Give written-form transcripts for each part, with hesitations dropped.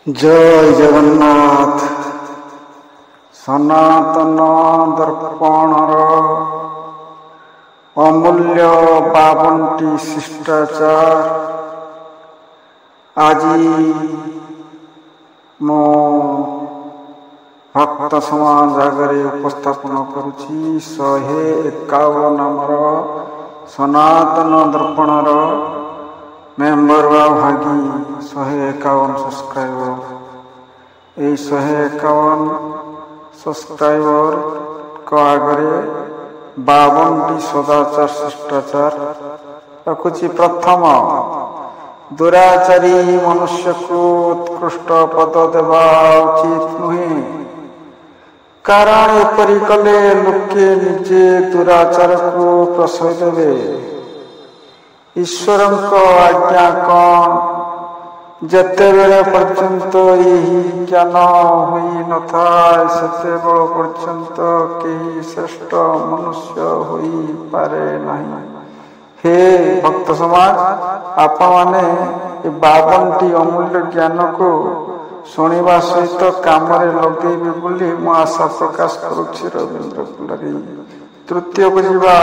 जय जगन्नाथ। सनातन दर्पणर अमूल्य 52टी शिष्टाचार आज मो भक्त समाज आगे उपस्थापन करुछि। 151 नंबर सनातन दर्पणर मेम्बर व भागी 151 सब्सक्राइबर। 151 सब्सक्राइबर को आगे 52टी सदाचार शिष्टाचार रखुछि। प्रथम, दुराचारी मनुष्य को उत्कृष्ट पद देवा उचित नुहे, कारण एपरि कले लोके निजे दुराचार को प्रश्रय देवे। ईश्वर आज्ञा कौन जेतेबेले पर्यंत यही ज्ञान हुई न थाए सेतेबेल पर्यंत केही श्रेष्ठ मनुष्य हुई पारे नहीं। हे भक्त समाज, आपण माने 52टी अमूल्य ज्ञान को शुणिबा सहित काम लगेबे बोली मु आशा प्रकाश करुछि। रवींद्र कुलरी। तृतीय को जीवा,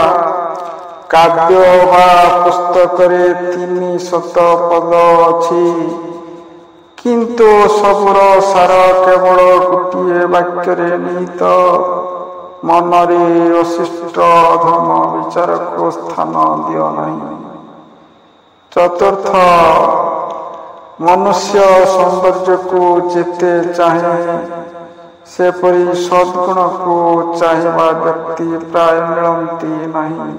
काव्य वा पुस्तक 300 पद अछि, किंतु सबुर सार केवल गोटे वाक्य निहित। मनरे अशिष्ट धर्म विचार को स्थान दियो नहीं। चतुर्थ, मनुष्य सौंदर्य को जेते चाहे सेपरी सद्गुण को चाहिबा व्यक्ति प्राय मिलती नहीं।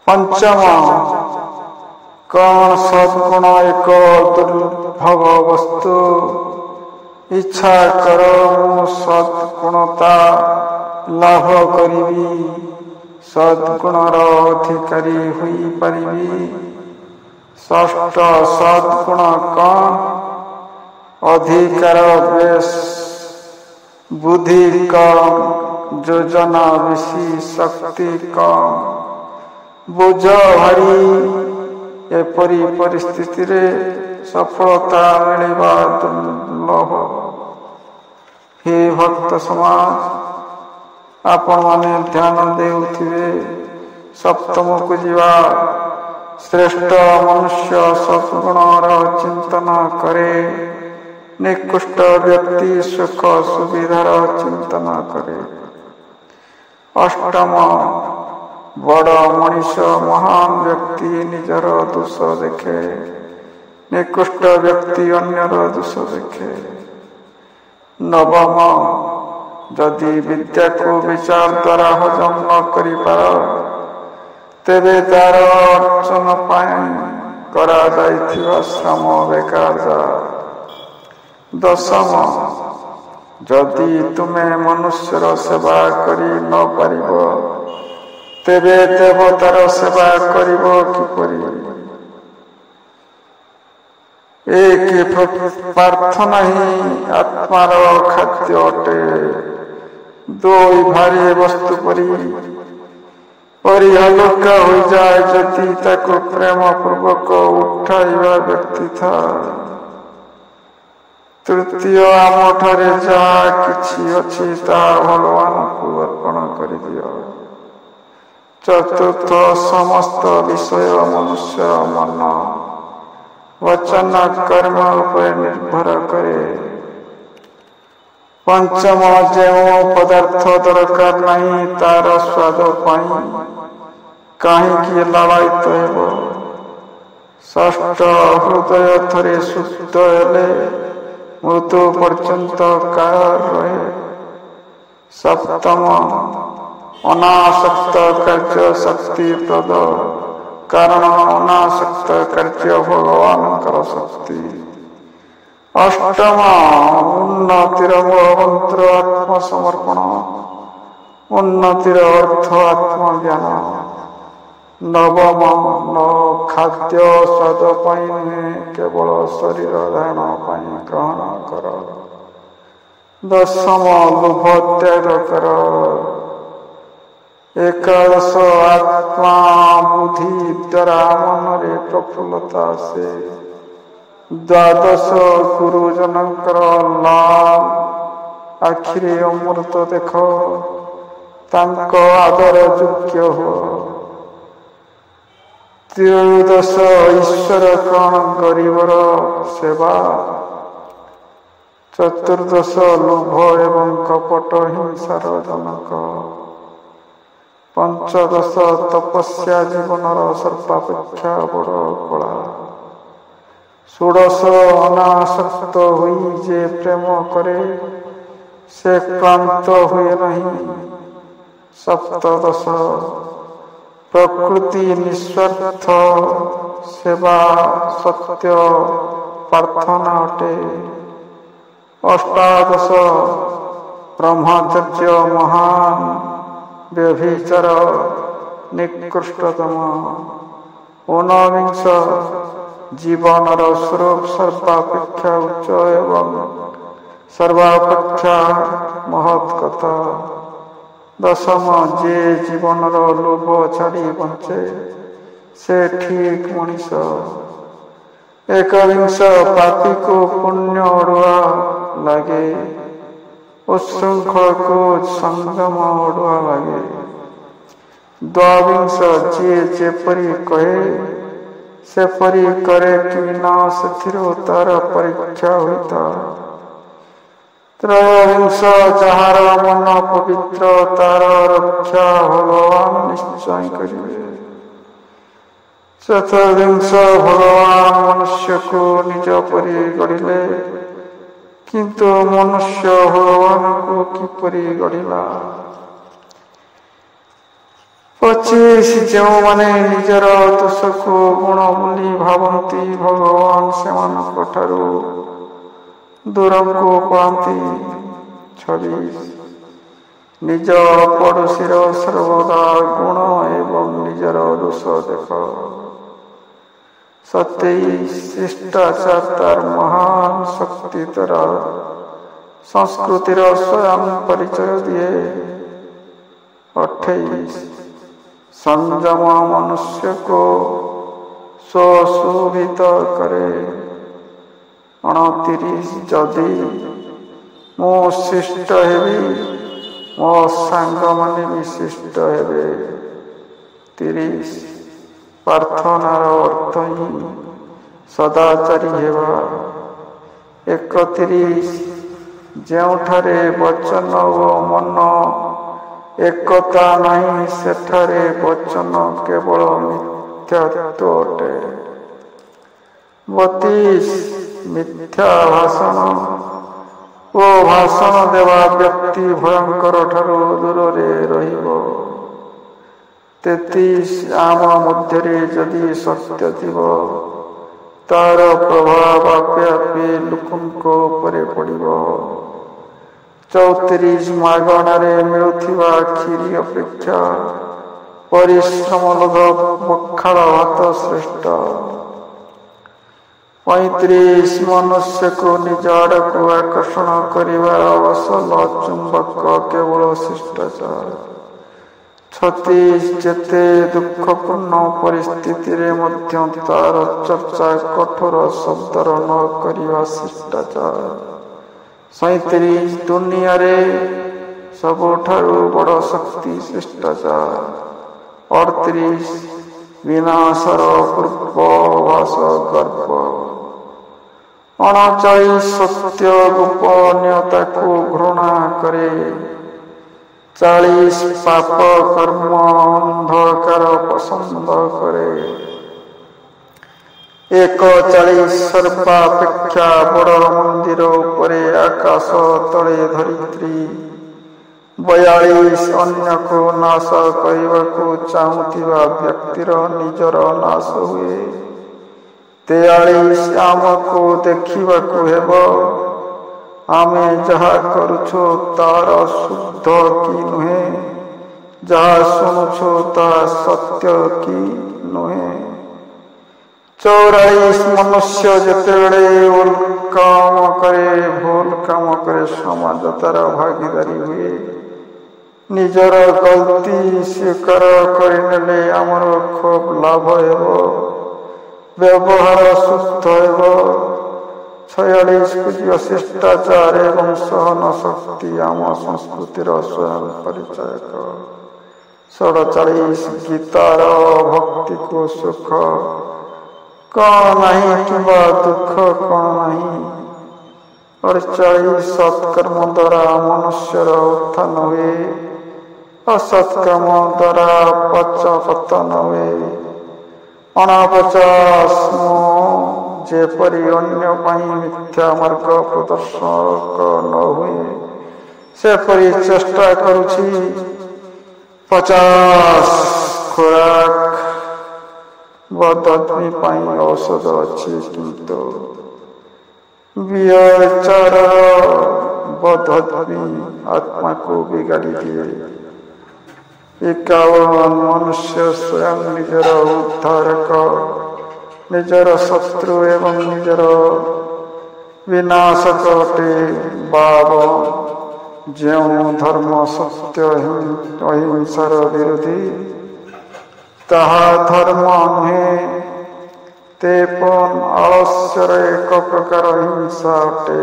पंचम, कौन सद्गुण एक दुर्लभ वस्तु, इच्छा कर मु सद्गुणता लाभ करिबी, सद्गुणर अधिकारी हुई परिबी। षष्ठ, सद्गुण कौन, अधिकार बेश, बुद्धि कम, योजना बेसी, शक्ति कम, बोझ भारी। एपरी परिस्थिति रे सफलता मिलिबा दुर्लभ। हे भक्त समाज, आपण माने ध्यान देउथिबे। सप्तम को जीवा, श्रेष्ठ मनुष्य सद्गुणर चिंतन करे, निकृष्ट व्यक्ति सुख सुविधार चिंतन करे। अष्टम, बड़ मनीष महान व्यक्ति निजर दोष देखे, निकृष्ट व्यक्ति अन्यर दोष देखे। नवम, जदि विद्या को विचार द्वारा हजम न करि पार, तेबे तार अर्जन पाई करा जाइथिबा श्रम बेकार जा। दशम, जदि तुमे मनुष्यर सेवा करि न पारिबो, तेबे देवतार सेवा करिब किपरि। एक प्रार्थना ही आत्मार खाद्य अटे। दुई भारी वस्तु परि हल्का हो जाए जदि ताको प्रेम पूर्वक उठाइबा व्यक्ति था। तृतीय, आम ठारे जहा किछि अछि ताहा भगवान को अर्पण करि दियो। चतुर्थ, समस्त विषय मनुष्य मन वचन कर्म पर निर्भर करे। पंचम, जो पदार्थ दरकार नहीं तार स्वाद पाई कहीं लालायित हेबो। षष्ठ, हृदय थरे शुद्ध हेले मृत्यु पर्यंत कायर रहे। सप्तम, अनासक्त कार्य शक्ति प्रद, कारण अनासक्त कार्य भगवान शक्ति। अष्टम, उन्नतिर मूलमंत्र आत्मसमर्पण, उन्नतिर अर्थ आत्मज्ञान। नवम, न खाद्य स्वाद पाई नुहे केवल शरीर धारण पाई ग्रहण कर। दशम, लोभ त्याग कर। एकादश, आत्मा बुद्धि द्वारा मन रे प्रफुल्लता से। ଦ୍ୱାଦଶ ଗୁରୁଜନଙ୍କର ଲାଲ ଆଖିରେ ଅମୃତ ଦେଖ, ତାଙ୍କ ଆଦର ଯୋଗ୍ୟ ହୁଅ। ତ୍ରୟୋଦଶ ଈଶ୍ୱର କଣ ଗରିବର ସେବା। ଚତୁର୍ଦଶ ଲୋଭ ଏବଂ କପଟ ହିଂସାର ଜନକ। ପଞ୍ଚଦଶ ତପସ୍ୟା ଜୀବନର ସର୍ବାପେକ୍ଷା ବଡ଼ କଳା। ଷୋଡ଼ଶ ଅନାସକ୍ତ ହୋଇ ଯେ ପ୍ରେମ କରେ ସେ କ୍ଳାନ୍ତ ହୁଏ ନାହିଁ। ସପ୍ତଦଶ ପ୍ରକୃତି ନିଃସ୍ୱାର୍ଥ ସେବା ସତ୍ୟ ପ୍ରାର୍ଥନା ଅଟେ। ଅଷ୍ଟାଦଶ ବ୍ରହ୍ମଚର୍ଯ୍ୟ ମହାନ, ବ୍ୟଭିଚାର ନିକୃଷ୍ଟତମ। ଊନବିଂଶ ଜୀବନର ସ୍ୱରୂପ ସର୍ବାପେକ୍ଷା ଉଚ୍ଚ ଏବଂ ସର୍ବାପେକ୍ଷା ମହତ୍ କଥା। ଦଶମ ଯିଏ ଜୀବନର ଲୋଭ ଛାଡ଼ି ବଞ୍ଚେ ସେ ଠିକ୍ ମଣିଷ। ଏକବିଂଶ ପାପୀକୁ ପୁଣ୍ୟ ଅଡ଼ୁଆ ଲାଗେ, ଉଚ୍ଛୃଙ୍ଖଳକୁ ସଂଯମ ଅଡ଼ୁଆ ଲାଗେ। ଦ୍ୱାବିଂଶ ଯିଏ ଯେପରି କହେ ସେପରି କରେ କି ନା ସେଥିରୁ ତାର ପରୀକ୍ଷା ହୋଇଥାଏ। ତ୍ରୟୋବିଂଶ ଯାହାର ମନ ପବିତ୍ର ତାର ରକ୍ଷା ଭଗବାନ ନିଶ୍ଚୟ କରିବେ। ଚତୁର୍ବିଂଶ ଭଗବାନ ମନୁଷ୍ୟକୁ ନିଜ ପରି ଗଢ଼ିଲେ, କିନ୍ତୁ ମନୁଷ୍ୟ ଭଗବାନଙ୍କୁ କିପରି ଗଢ଼ିଲା। 25 ଯେଉଁମାନେ ନିଜର ଦୋଷକୁ ଗୁଣ ବୋଲି ଭାବନ୍ତି ଭଗବାନ ସେମାନଙ୍କ ଠାରୁ ଦୂରକୁ ପଳାନ୍ତି। 26 ନିଜ ପଡ଼ୋଶୀର ସର୍ବଦା ଗୁଣ ଏବଂ ନିଜର ଦୋଷ ଦେଖ। 27 ଶିଷ୍ଟାଚାର ତାର ମହାନ ଶକ୍ତି ଦ୍ୱାରା ସଂସ୍କୃତିର ସ୍ୱୟଂ ପରିଚୟ ଦିଏ। 28 ସଂଯମ ମନୁଷ୍ୟକୁ ସୁଶୋଭିତ କରେ। 29 ଯଦି ମୁଁ ଶିଷ୍ଟ ହେବି ମୋ ସାଙ୍ଗମାନେ ବି ଶିଷ୍ଟ ହେବେ। 30 ପ୍ରାର୍ଥନାର ଅର୍ଥ ହିଁ ସଦାଚାରୀ ହେବା। 31 ଯେଉଁଠାରେ ବଚନ ଓ ମନ ଏକତା ନାହିଁ ସେଠାରେ ବଚନ କେବଳ ମିଥ୍ୟାତ୍ୱ ଅଟେ। 32 ମିଥ୍ୟା ଭାଷଣ ଓ ଭାଷଣ ଦେବା ବ୍ୟକ୍ତି ଭୟଙ୍କର ଠାରୁ ଦୂରରେ ରହିବ। 33 ଆମ ମଧ୍ୟରେ ଯଦି ସତ୍ୟ ଥିବ ତାର ପ୍ରଭାବ ଆପେ ଆପେ ଲୋକଙ୍କ ଉପରେ ପଡ଼ିବ। 34 ମାଗଣାରେ ମିଳୁଥିବା କ୍ଷୀରି ଅପେକ୍ଷା ପରିଶ୍ରମ ଲବ୍ଧ ପଖାଳ ଭାତ ଶ୍ରେଷ୍ଠ। 35 ମନୁଷ୍ୟକୁ ନିଜ ଆଡ଼କୁ ଆକର୍ଷଣ କରିବାର ଅସଲ ଚୁମ୍ବକ କେବଳ ଶିଷ୍ଟାଚାର। 36 ଯେତେ ଦୁଃଖପୂର୍ଣ୍ଣ ପରିସ୍ଥିତିରେ ମଧ୍ୟ ତାର ଚର୍ଚ୍ଚା କଠୋର ଶବ୍ଦର ନ କରିବା ଶିଷ୍ଟାଚାର। 37 ଦୁନିଆରେ ସବୁଠାରୁ ବଡ଼ ଶକ୍ତି ଶିଷ୍ଟାଚାର। 38 ବିନାଶର ପୂର୍ବାଭାସ ଗର୍ବ। 39 ସତ୍ୟ ଗୋପନୀୟତାକୁ ଘୃଣା କରେ। 40 ପାପ କର୍ମ ଅନ୍ଧକାର ପସନ୍ଦ କରେ। 41 ସର୍ବାପେକ୍ଷା ବଡ଼ ମନ୍ଦିର ଉପରେ ଆକାଶ ତଳେ ଧରିତ୍ରୀ। 42 ଅନ୍ୟକୁ ନାଶ କରିବାକୁ ଚାହୁଁଥିବା ବ୍ୟକ୍ତିର ନିଜର ନାଶ ହୁଏ। 43 ଆମକୁ ଦେଖିବାକୁ ହେବ ଆମେ ଯାହା କରୁଛୁ ତାର ଶୁଦ୍ଧ କି ନୁହେଁ, ଯାହା ଶୁଣୁଛୁ ତାହା ସତ୍ୟ କି ନୁହେଁ। 44 ମନୁଷ୍ୟ ଯେତେବେଳେ ଭୁଲ କାମ କରେ ସମାଜ ତାର ଭାଗିଦାରୀ ହୁଏ। ନିଜର ଗଲତି ସ୍ୱୀକାର କରିନେଲେ ଆମର ଖୁବ୍ ଲାଭ ହେବ, ବ୍ୟବହାର ସୁସ୍ଥ ହେବ। 46 शिष्टाचार एवं सहन शक्ति आम संस्कृतिर स्वयं परिचायक। 47 गीतार भक्ति को सुख कौन नहीं किंवा दुख कौन नहीं। 48 सत्कर्म द्वारा मनुष्यर उत्थान हुए, असत्कर्म द्वारा पतन हुए। 49 जेपरी अन्य मिथ्या मार्ग प्रदर्शक न हुए सेपरी चेष्टा करुछि। 50 खुराक बदआदमी पाई औषध अच्छी किंतु व्यचार बदआदमी आत्मा को बिगाड़ी दिए। 51 मनुष्य स्वयं निजर उद्धारक, निजर शत्रु एवं निजर विनाशक अटे। 52 जो धर्म सत्य अहिंसार विरोधी ताहा धर्म नुहे। 53 आलस्यर एक प्रकार हिंसा अटे।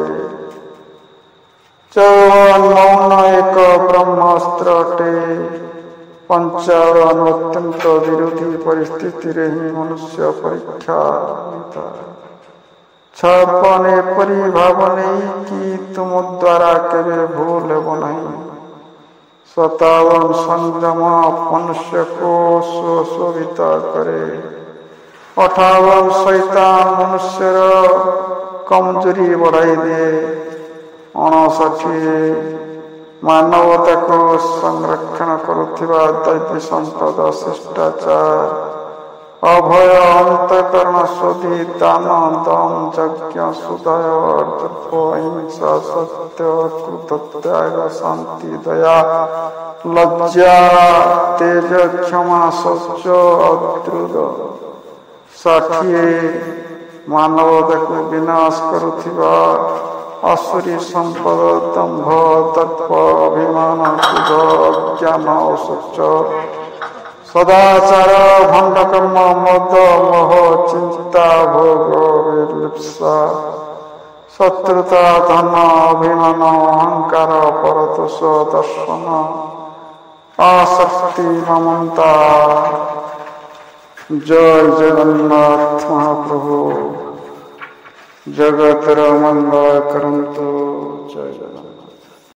54 मौन एक ब्रह्मास्त्र अटे। 55 अत्यंत विरोधी परिस्थिति रे ही मनुष्य परीक्षा लेता। 56 एपरी भाव नहीं कि तुम द्वारा केवे भूल हेब नहीं। 57 संयम मनुष्य को सुशोभित करे। 58 शैतान मनुष्यर कमजोरी बढ़ाई दे। 59 मानवता को संरक्षण करुथिबा दैवी संपद शिष्टाचार, अभय अंतकरण शुद्धि दान दम यज्ञ सुदय दर्प अहिंसा सत्य कृत त्याग शांति दया लज्जा तेज क्षमा शौच अद्रुद। 60 मानवता को विनाश करुथिबा असुरी संपद दंभ दर्प अभिमान क्रोध ज्ञान औशोच सदाचार भंड कर्म मद मोह चिंता भोग विलिप्सा शत्रुता धन अभिमान अहंकार परतोष दर्शन आसक्ति ममता। जय जगन्नाथ महाप्रभु जगतर मंगल करंतु। जय जगन्नाथ।